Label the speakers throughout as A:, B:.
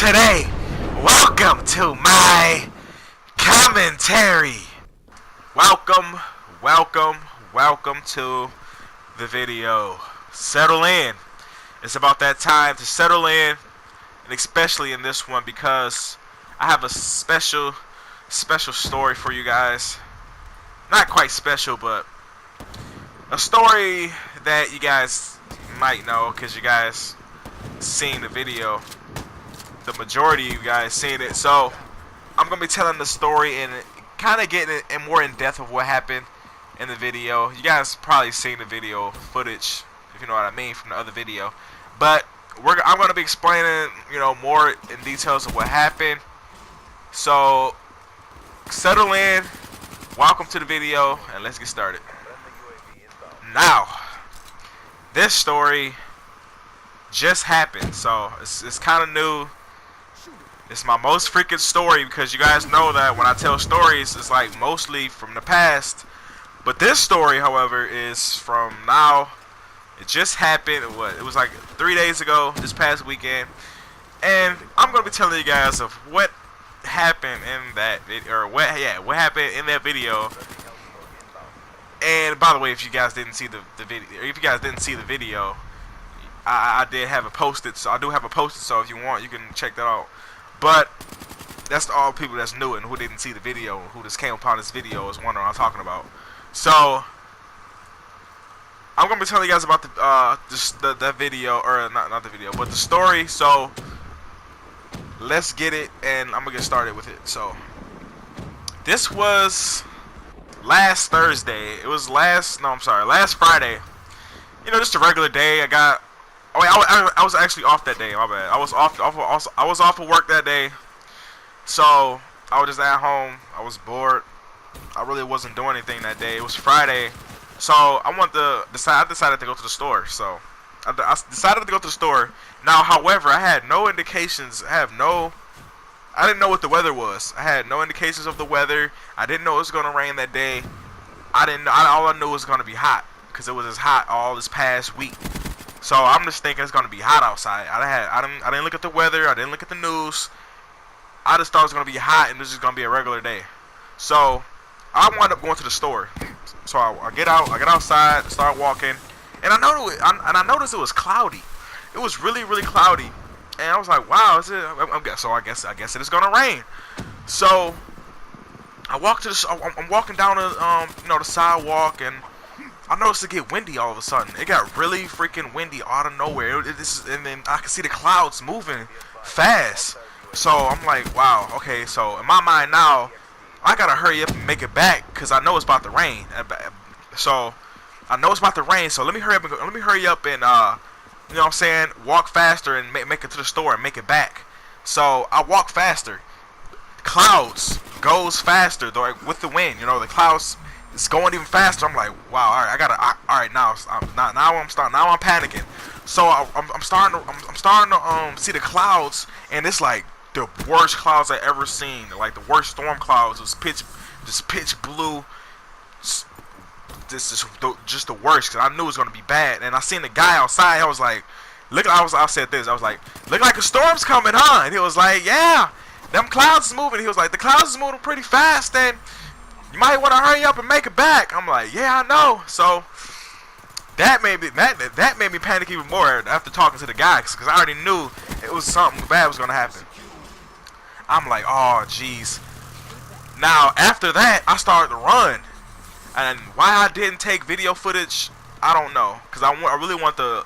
A: today. Welcome to my commentary. Welcome to the video. Settle in. It's about that time to settle in, and especially in this one because I have a special story for you guys. Not quite special, but a story that you guys might know because you guys seen the video. The majority of you guys seen it. So I'm gonna be telling the story and kind of getting it more in depth of what happened in the video. You guys probably seen the video footage, if you know what I mean, from the other video. But I'm gonna be explaining, more in details of what happened. So settle in. Welcome to the video, and let's get started. Now, this story just happened, so it's kind of new. It's my most freaking story because you guys know that when I tell stories, it's like mostly from the past. But this story, however, is from now. It just happened. It was like 3 days ago, this past weekend, and I'm gonna be telling you guys of what happened in that what happened in that video. And by the way, if you guys didn't see the video, I did have it posted, so I do have it posted. So if you want, you can check that out. But that's all people that's new and who didn't see the video, who just came upon this video, is wondering what I'm talking about. So I'm gonna be telling you guys about the video, or not the video, but the story. So let's get it, and I'm gonna get started with it. So this was last Thursday. It was last Friday. Just a regular day. I was actually off that day. My bad. I was off of work that day. So I was just at home. I was bored. I really wasn't doing anything that day. It was Friday. So I decided to go to the store. So I decided to go to the store. Now, however, I had no indications. I didn't know what the weather was. I had no indications of the weather. I didn't know it was going to rain that day. All I knew was going to be hot because it was as hot all this past week. So I'm just thinking it's going to be hot outside. I didn't look at the weather. I didn't look at the news. I just thought it was going to be hot and this is going to be a regular day. So I wound up going to the store. So I get outside, start walking, and I noticed it was cloudy. It was really, really cloudy, and I was like, "Wow, is it?" So I guess it is gonna rain. So I'm walking down the sidewalk, and I noticed it get windy all of a sudden. It got really freaking windy out of nowhere. And then I could see the clouds moving fast. So I'm like, "Wow, okay." So in my mind now, I gotta hurry up and make it back because I know it's about to rain. So I know it's about to rain. So let me hurry up and walk faster and make it to the store and make it back. So I walk faster. Clouds goes faster though with the wind. The clouds is going even faster. I'm like, wow. All right. Now I'm panicking. So I'm starting to see the clouds, and it's like the worst clouds I ever seen. Like the worst storm clouds. It was pitch blue. This is just the worst because I knew it was gonna be bad. And I seen the guy outside. I was like, I said this. I was like, look like a storm's coming, huh? And he was like, yeah, them clouds is moving. He was like, the clouds is moving pretty fast, and you might want to hurry up and make it back. I'm like, yeah, I know. So that made me panic even more after talking to the guy because I already knew it was something bad was gonna happen. I'm like, oh, jeez. Now, after that, I started to run. And why I didn't take video footage, I don't know. Because I really want to,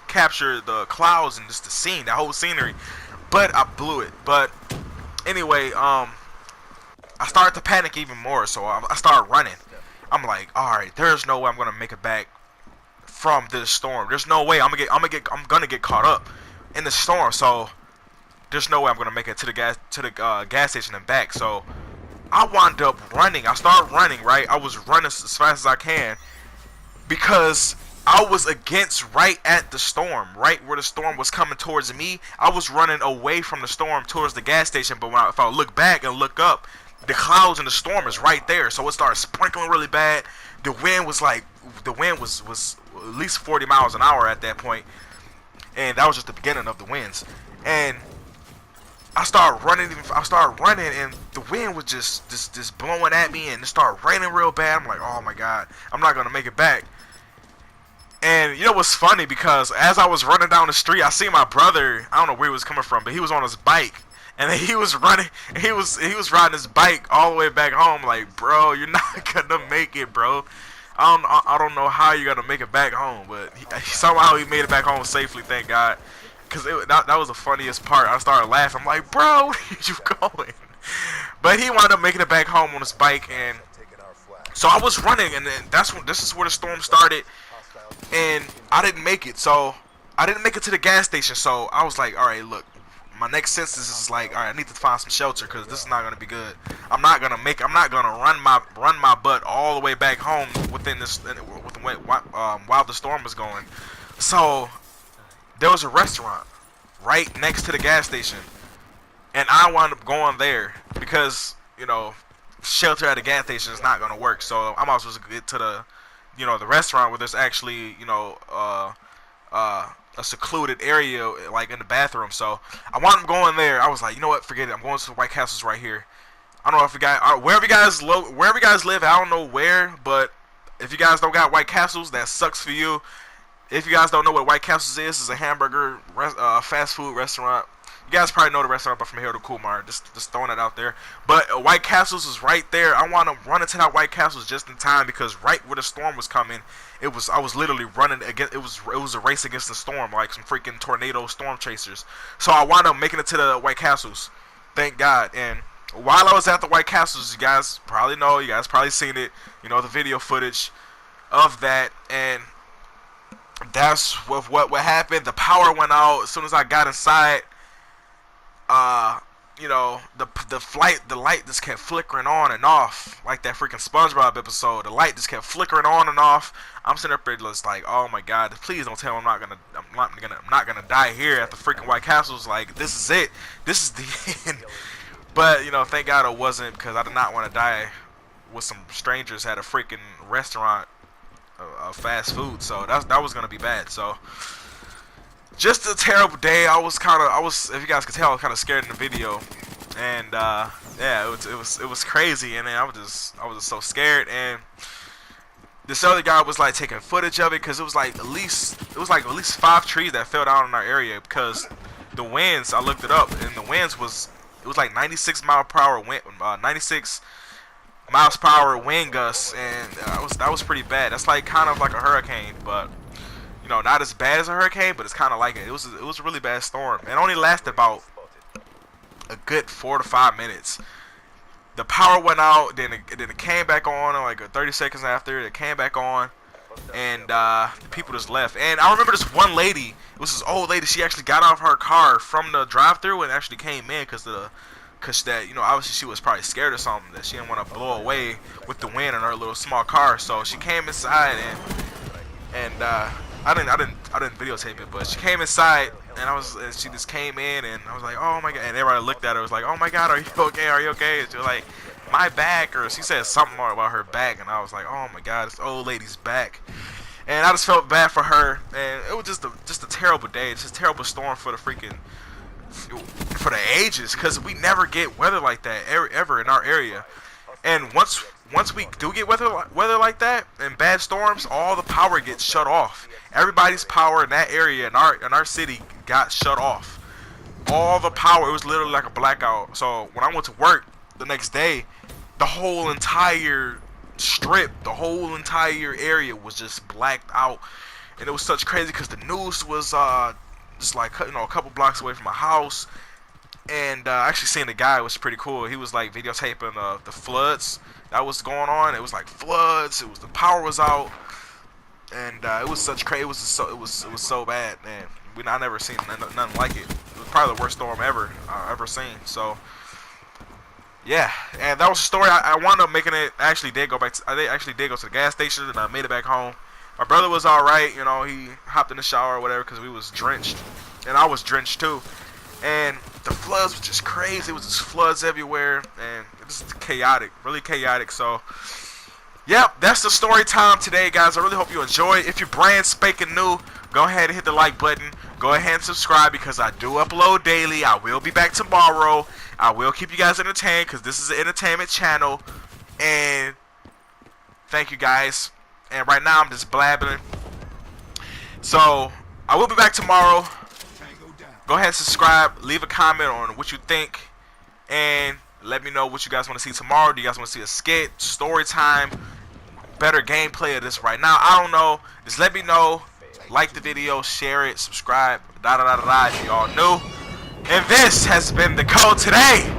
A: capture the clouds and just the scene, the whole scenery. But I blew it. But anyway, I started to panic even more. So I started running. I'm like, all right, there's no way I'm going to make it back from this storm. There's no way I'm gonna get caught up in the storm. So there's no way I'm gonna make it to the gas station and back. So I wound up running. I started running, right? I was running as fast as I can because I was right at the storm, right where the storm was coming towards me. I was running away from the storm towards the gas station, but if I look back and look up, the clouds and the storm is right there. So it started sprinkling really bad. The wind was at least 40 miles an hour at that point. and that was just the beginning of the winds. And I started running, and the wind was just blowing at me, and it started raining real bad. I'm like, oh my god, I'm not gonna make it back. And you know what's funny, because as I was running down the street, I see my brother. I don't know where he was coming from, but he was on his bike, and he was running. He was riding his bike all the way back home. Like, bro, you're not gonna make it, bro. I don't know how you're gonna make it back home, but somehow he made it back home safely. Thank God. Cause that was the funniest part. I started laughing. I'm like, bro, where are you going? But he wound up making it back home on his bike, and so I was running, and then this is where the storm started, and I didn't make it. So I didn't make it to the gas station. So I was like, all right, look, my next sentence is like, all right, I need to find some shelter, because this is not gonna be good. I'm not gonna run my butt all the way back home while the storm was going. So there was a restaurant right next to the gas station, and I wound up going there because, you know, shelter at a gas station is not gonna work. So I'm also supposed to get to the, you know, the restaurant where there's actually, you know, a secluded area like in the bathroom. So I wound up going there. I was like, you know what, forget it. I'm going to the White Castles right here. I don't know if you guys, wherever you guys live, I don't know where, but if you guys don't got White Castles, that sucks for you. If you guys don't know what White Castles is, it's a hamburger fast food restaurant. You guys probably know the restaurant, but from here to Kumar, just throwing it out there. But White Castles is right there. I want to run into that White Castles just in time, because right where the storm was coming, I was literally running against. It was a race against the storm, like some freaking tornado storm chasers. So I wound up making it to the White Castles, thank God. And while I was at the White Castles, you guys probably know, you guys probably seen it, you know, the video footage of that. And that's what happened. The power went out as soon as I got inside. You know, the light just kept flickering on and off, like that freaking SpongeBob episode. The light just kept flickering on and off. I'm sitting up there just like, oh my god, please don't tell me I'm not gonna die here at the freaking White Castles. Like, this is it. This is the end. But you know, thank God it wasn't, because I did not want to die with some strangers at a freaking restaurant of fast food. So that was gonna be bad. So just a terrible day. I was, if you guys could tell, I was kind of scared in the video, and yeah, it was crazy. And then I was just so scared. And this other guy was like taking footage of it, because it was like at least 5 trees that fell down in our area, because the winds, I looked it up, and the winds it was like 96 miles per hour wind, 96 miles per hour wind gusts, and that was pretty bad. That's like kind of like a hurricane, but you know, not as bad as a hurricane, but it's kind of like it. It was a really bad storm. It only lasted about a good 4 to 5 minutes. The power went out, then it came back on like 30 seconds after. It came back on, and the people just left. And I remember this one lady. It was this old lady. She actually got out of her car from the drive-thru and actually came in, because that, you know, obviously she was probably scared or something, that she didn't want to blow away with the wind in her little small car. So she came inside, and I didn't videotape it, but she came inside, and she just came in, and I was like, oh my god, and everybody looked at her, was like, oh my god, are you okay, and she was like, my back, or she said something more about her back, and I was like, oh my god, this old lady's back. And I just felt bad for her, and it was just a terrible day. It's just a terrible storm for the ages, because we never get weather like that ever in our area. And once we do get weather like that and bad storms, all the power gets shut off. Everybody's power in that area in our city got shut off. All the power, it was literally like a blackout. So when I went to work the next day, the whole entire strip, the whole entire area was just blacked out. And it was such crazy, because the news was just like, you know, a couple blocks away from my house. And actually seeing the guy was pretty cool. He was like videotaping the floods that was going on. It was like floods. It was, the power was out, and it was such crazy. It was so bad, man. I never seen nothing like it. It was probably the worst storm ever seen. So yeah, and that was the story. I wound up making it. I actually did go to the gas station, and I made it back home. My brother was all right. You know, he hopped in the shower or whatever, because we was drenched, and I was drenched too. And the floods was just crazy. It was just floods everywhere, and it was chaotic, really chaotic. So, yep, that's the story time today, guys. I really hope you enjoyed. If you're brand spanking new, go ahead and hit the like button. Go ahead and subscribe because I do upload daily. I will be back tomorrow. I will keep you guys entertained because this is an entertainment channel. And thank you guys. And right now I'm just blabbing. So I will be back tomorrow. Go ahead and subscribe. Leave a comment on what you think. And let me know what you guys want to see tomorrow. Do you guys want to see a skit, story time, better gameplay of this right now? I don't know. Just let me know. Like the video, share it, subscribe, if y'all new. And this has been the code today.